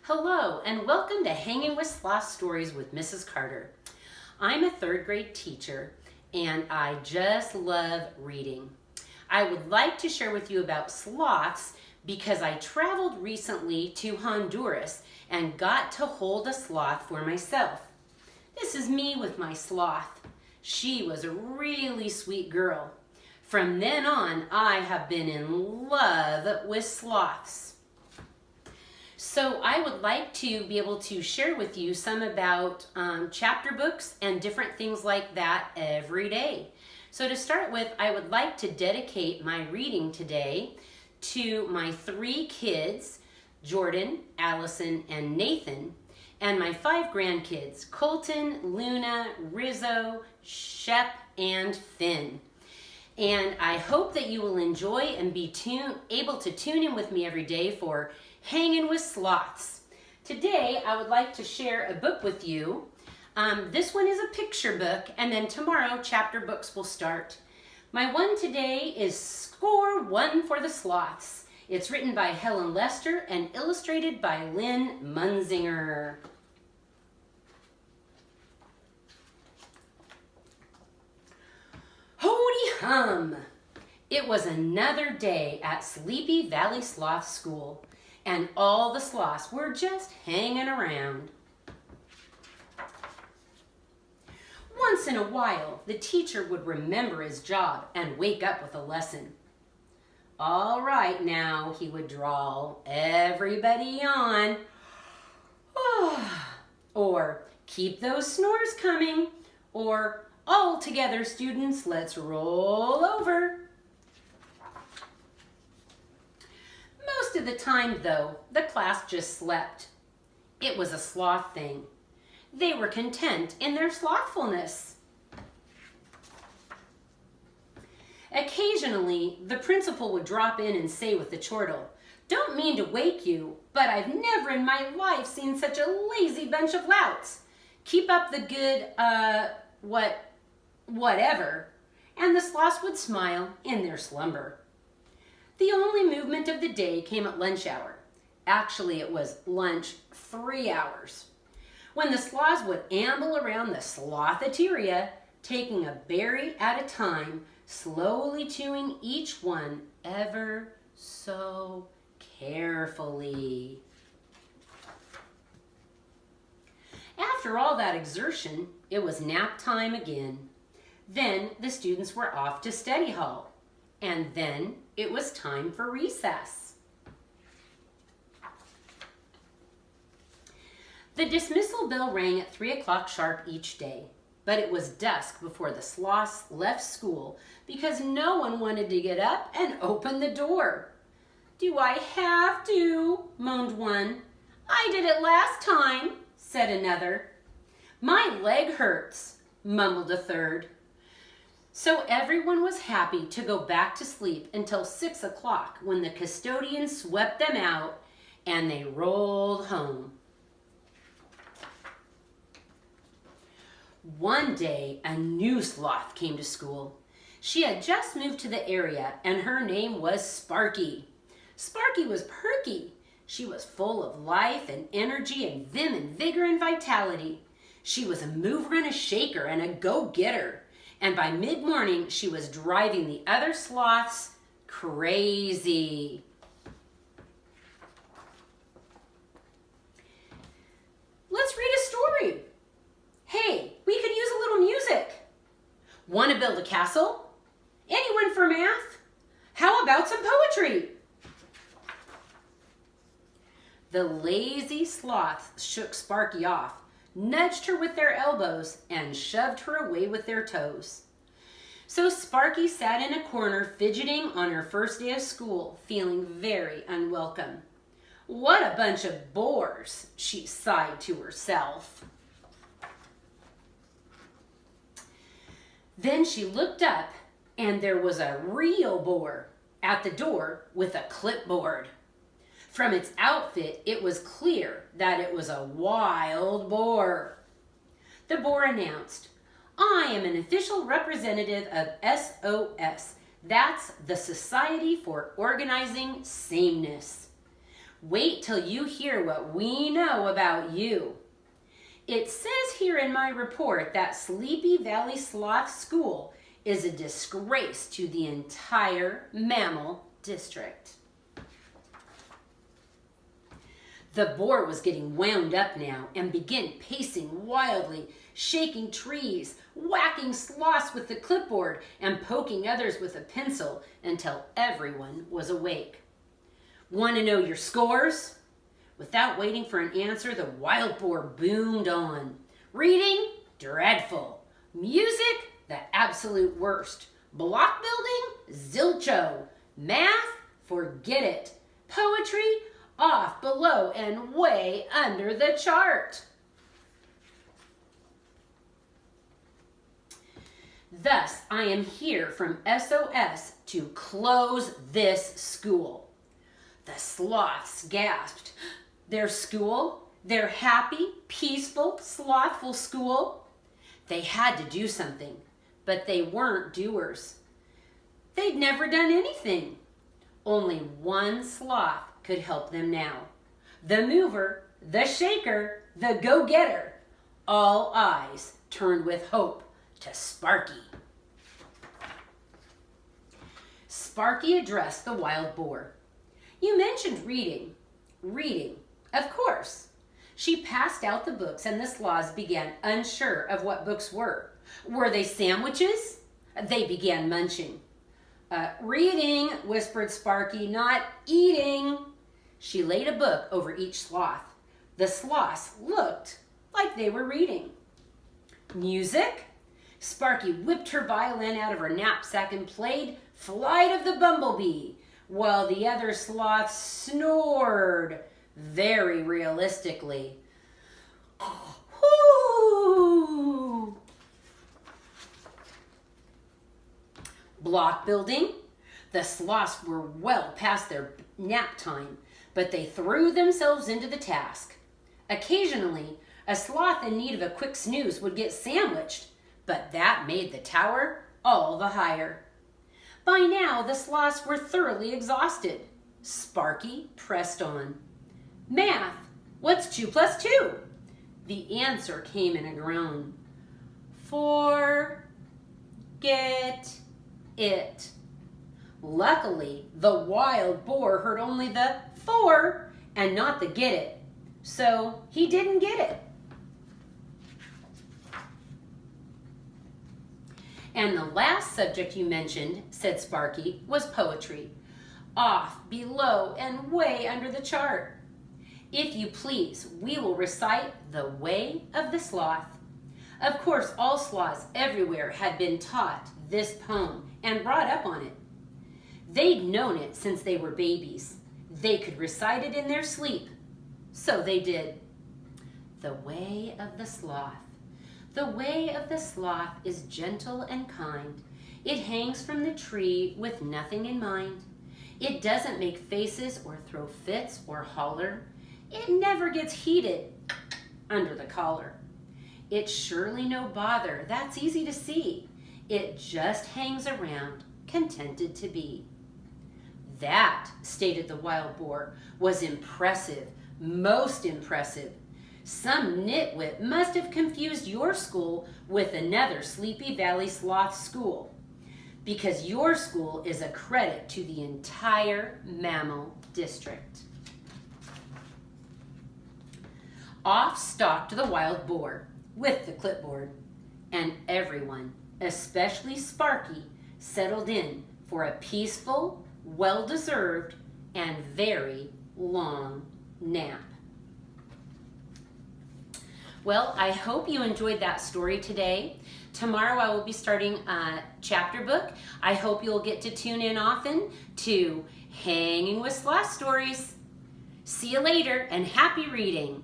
Hello, and welcome to Hanging with Sloths Stories with Mrs. Carter. I'm a third grade teacher, and I just love reading. I would like to share with you about sloths because I traveled recently to Honduras and got to hold a sloth for myself. This is me with my sloth. She was a really sweet girl. From then on, I have been in love with sloths. So I would like to be able to share with you some about chapter books and different things like that every day. So to start with, I would like to dedicate my reading today to my 3 kids, Jordan, Allison, and Nathan, and my 5 grandkids, Colton, Luna, Rizzo, Shep, and Finn. And I hope that you will enjoy and be able to tune in with me every day for Hanging with Sloths. Today, I would like to share a book with you. This one is a picture book, and then tomorrow, chapter books will start. My one today is Score One for the Sloths. It's written by Helen Lester and illustrated by Lynn Munzinger. Hody hum! It was another day at Sleepy Valley Sloth School, and all the sloths were just hanging around. Once in a while, the teacher would remember his job and wake up with a lesson. "All right now," he would drawl, "everybody on." Or, "Keep those snores coming." Or, "All together, students, let's roll over." Most of the time, though, the class just slept. It was a sloth thing. They were content in their slothfulness. Occasionally, the principal would drop in and say with the chortle, "Don't mean to wake you, but I've never in my life seen such a lazy bunch of louts. Keep up the good, whatever." And the sloths would smile in their slumber. The only movement of the day came at lunch hour. Actually, it was lunch 3 hours, when the sloths would amble around the slothateria, taking a berry at a time, slowly chewing each one ever so carefully. After all that exertion, it was nap time again. Then the students were off to study hall, and then it was time for recess. The dismissal bell rang at 3 o'clock sharp each day, but it was dusk before the sloths left school because no one wanted to get up and open the door. "Do I have to?" moaned one. "I did it last time," said another. "My leg hurts," mumbled a third. So everyone was happy to go back to sleep until 6 o'clock, when the custodian swept them out and they rolled home. One day, a new sloth came to school. She had just moved to the area, and her name was Sparky. Sparky was perky. She was full of life and energy and vim and vigor and vitality. She was a mover and a shaker and a go-getter. And by mid-morning, she was driving the other sloths crazy. "Let's read a story." "Hey, we could use a little music." "Want to build a castle?" "Anyone for math?" "How about some poetry?" The lazy sloths shook Sparky off, nudged her with their elbows, and shoved her away with their toes. So Sparky sat in a corner fidgeting on her first day of school, feeling very unwelcome. "What a bunch of bores," she sighed to herself. Then she looked up, and there was a real boar at the door with a clipboard. From its outfit, it was clear that it was a wild boar. The boar announced, "I am an official representative of SOS. That's the Society for Organizing Sameness. Wait till you hear what we know about you. It says here in my report that Sleepy Valley Sloth School is a disgrace to the entire mammal district. The boar was getting wound up now and began pacing wildly, shaking trees, whacking sloths with the clipboard, and poking others with a pencil until everyone was awake. Want to know your scores? Without waiting for an answer, the wild boar boomed on. Reading? Dreadful. Music? The absolute worst. Block building? Zilcho. Math? Forget it. Poetry? Off, below, and way under the chart. Thus, I am here from SOS to close this school. The sloths gasped. Their school? Their happy, peaceful, slothful school? They had to do something, but they weren't doers. They'd never done anything. Only one sloth could help them now. The mover, the shaker, the go-getter. All eyes turned with hope to Sparky. Sparky addressed the wild boar. You mentioned reading. Reading, of course. She passed out the books and the sloths began unsure of what books were. Were they sandwiches? They began munching. Reading, whispered Sparky, not eating. She laid a book over each sloth. The sloths looked like they were reading. Music? Sparky whipped her violin out of her knapsack and played Flight of the Bumblebee, while the other sloths snored very realistically. Whoo! Block building? The sloths were well past their nap time, but they threw themselves into the task. Occasionally, a sloth in need of a quick snooze would get sandwiched, but that made the tower all the higher. By now, the sloths were thoroughly exhausted. Sparky pressed on. Math, what's 2 + 2? The answer came in a groan. Forget it. Luckily, the wild boar heard only the 4 and not the get it, so he didn't get it. And the last subject you mentioned, said Sparky, was poetry. Off, below, and way under the chart. If you please, we will recite The Way of the Sloth. Of course, all sloths everywhere had been taught this poem and brought up on it. They'd known it since they were babies. They could recite it in their sleep. So they did. The way of the sloth. The way of the sloth is gentle and kind. It hangs from the tree with nothing in mind. It doesn't make faces or throw fits or holler. It never gets heated under the collar. It's surely no bother, that's easy to see. It just hangs around, contented to be. That, stated the wild boar, was impressive, most impressive. Some nitwit must have confused your school with another Sleepy Valley Sloth school, because your school is a credit to the entire mammal district. Off stalked the wild boar with the clipboard, and everyone, especially Sparky, settled in for a peaceful, well-deserved, and very long nap. Well, I hope you enjoyed that story today. Tomorrow I will be starting a chapter book. I hope you'll get to tune in often to Hanging with Sloth Stories. See you later and happy reading.